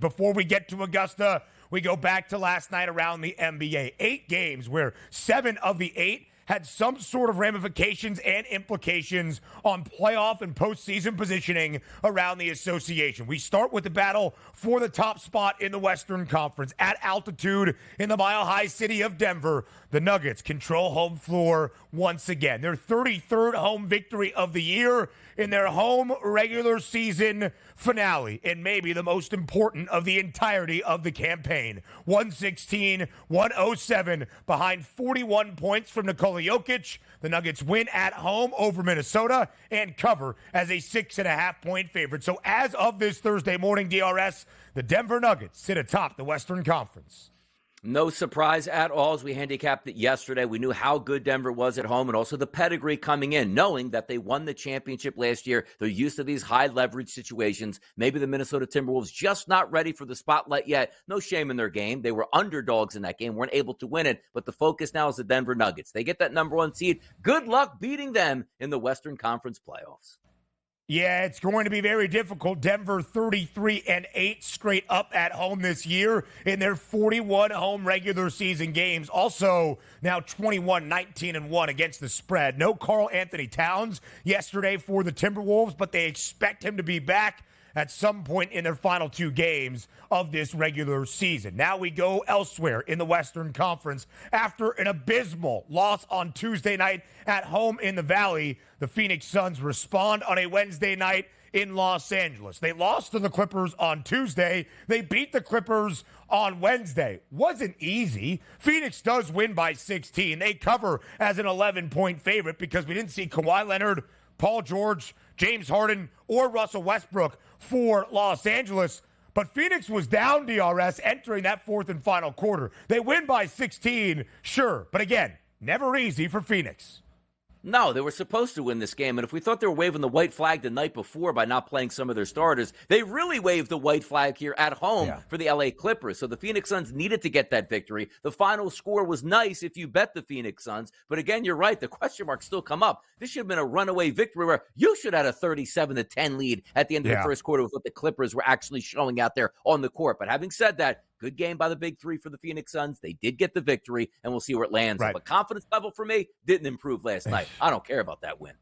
Before we get to Augusta, we go back to last night around the NBA. 8 games where 7 of the 8 had some sort of ramifications and implications on playoff and postseason positioning around the association. We start with the battle for the top spot in the Western Conference. At altitude in the mile-high city of Denver, the Nuggets control home floor once again. Their 33rd home victory of the year in their home regular season finale, and maybe the most important of the entirety of the campaign. 116-107 behind 41 points from Nikola Jokic. The Nuggets win at home over Minnesota and cover as a 6.5-point favorite. So as of this Thursday morning, DRS, the Denver Nuggets sit atop the Western Conference. No surprise at all as we handicapped it yesterday. We knew how good Denver was at home and also the pedigree coming in, knowing that they won the championship last year. They're used to these high leverage situations. Maybe the Minnesota Timberwolves just not ready for the spotlight yet. No shame in their game. They were underdogs in that game, weren't able to win it. But the focus now is the Denver Nuggets. They get that number 1 seed. Good luck beating them in the Western Conference playoffs. Yeah, it's going to be very difficult. Denver 33-8 straight up at home this year in their 41 home regular season games. Also, now 21-19-1 against the spread. No Karl Anthony Towns yesterday for the Timberwolves, but they expect him to be back at some point in their final 2 games of this regular season. Now we go elsewhere in the Western Conference. After an abysmal loss on Tuesday night at home in the Valley, the Phoenix Suns respond on a Wednesday night in Los Angeles. They lost to the Clippers on Tuesday. They beat the Clippers on Wednesday. Wasn't easy. Phoenix does win by 16. They cover as an 11-point favorite because we didn't see Kawhi Leonard, Paul George, James Harden, or Russell Westbrook for Los Angeles. But Phoenix was down, DRS, entering that 4th and final quarter. They win by 16, sure. But again, never easy for Phoenix. No, they were supposed to win this game, and if we thought they were waving the white flag the night before by not playing some of their starters, they really waved the white flag here at home for the LA Clippers. So the Phoenix Suns needed to get that victory. The final score was nice if you bet the Phoenix Suns, but again, you're right, the question marks still come up. This should have been a runaway victory where you should have had a 37-10 lead at the end of the first quarter with what the Clippers were actually showing out there on the court. But having said that, good game by the big 3 for the Phoenix Suns. They did get the victory, and we'll see where it lands. But confidence level for me didn't improve last night. I don't care about that win.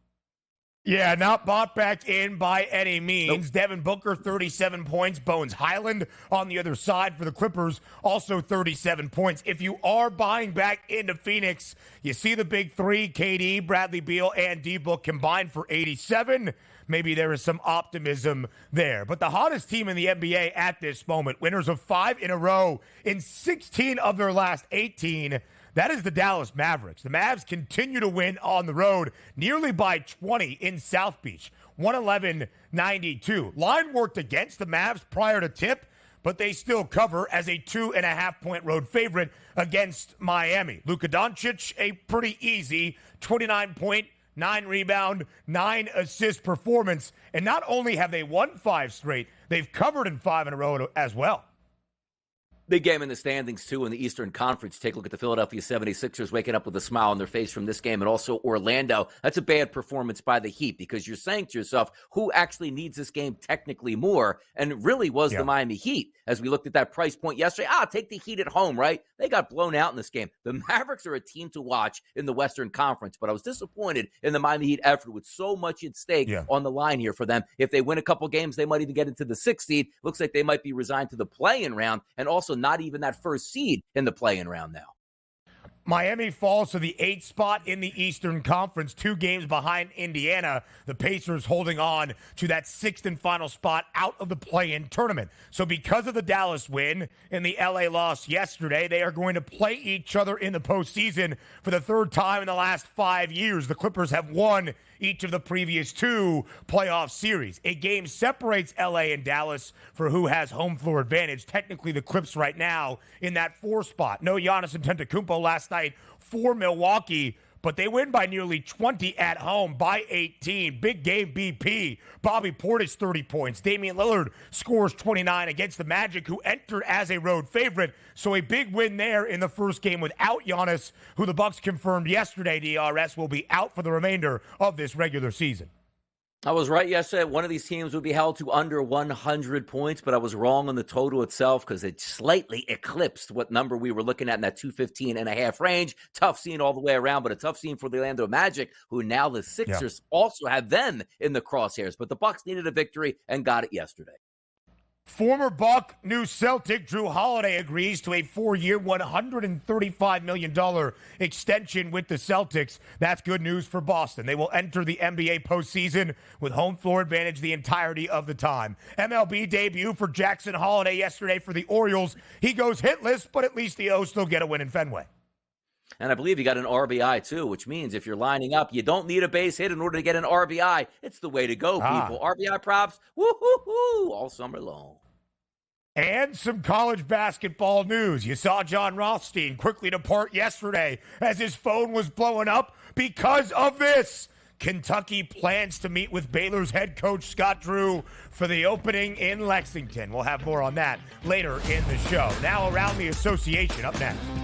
Yeah, not bought back in by any means. Nope. Devin Booker, 37 points. Bones Highland on the other side for the Clippers, also 37 points. If you are buying back into Phoenix, you see the big 3, KD, Bradley Beal, and D-Book combined for 87. Maybe there is some optimism there. But the hottest team in the NBA at this moment, winners of 5 in a row in 16 of their last 18, that is the Dallas Mavericks. The Mavs continue to win on the road, nearly by 20 in South Beach, 111-92. Line worked against the Mavs prior to tip, but they still cover as a 2.5-point road favorite against Miami. Luka Doncic, a pretty easy 29-point 9-rebound, 9-assist performance. And not only have they won 5 straight, they've covered in 5 in a row as well. Big game in the standings, too, in the Eastern Conference. Take a look at the Philadelphia 76ers waking up with a smile on their face from this game, and also Orlando. That's a bad performance by the Heat because you're saying to yourself, who actually needs this game technically more? And it really was the Miami Heat. As we looked at that price point yesterday, take the Heat at home, right? They got blown out in this game. The Mavericks are a team to watch in the Western Conference, but I was disappointed in the Miami Heat effort with so much at stake on the line here for them. If they win a couple games, they might even get into the 6th seed. Looks like they might be resigned to the play-in round, and also not even that first seed in the play-in round now. Miami falls to the 8th spot in the Eastern Conference, 2 games behind Indiana. The Pacers holding on to that 6th and final spot out of the play-in tournament. So because of the Dallas win and the LA loss yesterday, they are going to play each other in the postseason for the 3rd time in the last 5 years. The Clippers have won each of the previous 2 playoff series. A game separates LA and Dallas for who has home floor advantage. Technically, the Clips right now in that 4 spot. No Giannis Antetokounmpo last night for Milwaukee, but they win by nearly 20 at home by 18. Big game BP. Bobby Portis, 30 points. Damian Lillard scores 29 against the Magic, who entered as a road favorite. So a big win there in the first game without Giannis, who the Bucks confirmed yesterday, DRS, will be out for the remainder of this regular season. I was right yesterday. One of these teams would be held to under 100 points, but I was wrong on the total itself because it slightly eclipsed what number we were looking at in that 215.5 range. Tough scene all the way around, but a tough scene for the Orlando Magic, who now the Sixers also have them in the crosshairs. But the Bucks needed a victory and got it yesterday. Former Buck, new Celtic Drew Holiday agrees to a 4-year, $135 million extension with the Celtics. That's good news for Boston. They will enter the NBA postseason with home floor advantage the entirety of the time. MLB debut for Jackson Holiday yesterday for the Orioles. He goes hitless, but at least the O's still get a win in Fenway. And I believe you got an RBI too, which means if you're lining up, you don't need a base hit in order to get an RBI. It's the way to go, people. RBI props, woo-hoo-hoo, all summer long. And some college basketball news. You saw John Rothstein quickly depart yesterday as his phone was blowing up because of this. Kentucky plans to meet with Baylor's head coach, Scott Drew, for the opening in Lexington. We'll have more on that later in the show. Now around the association, up next.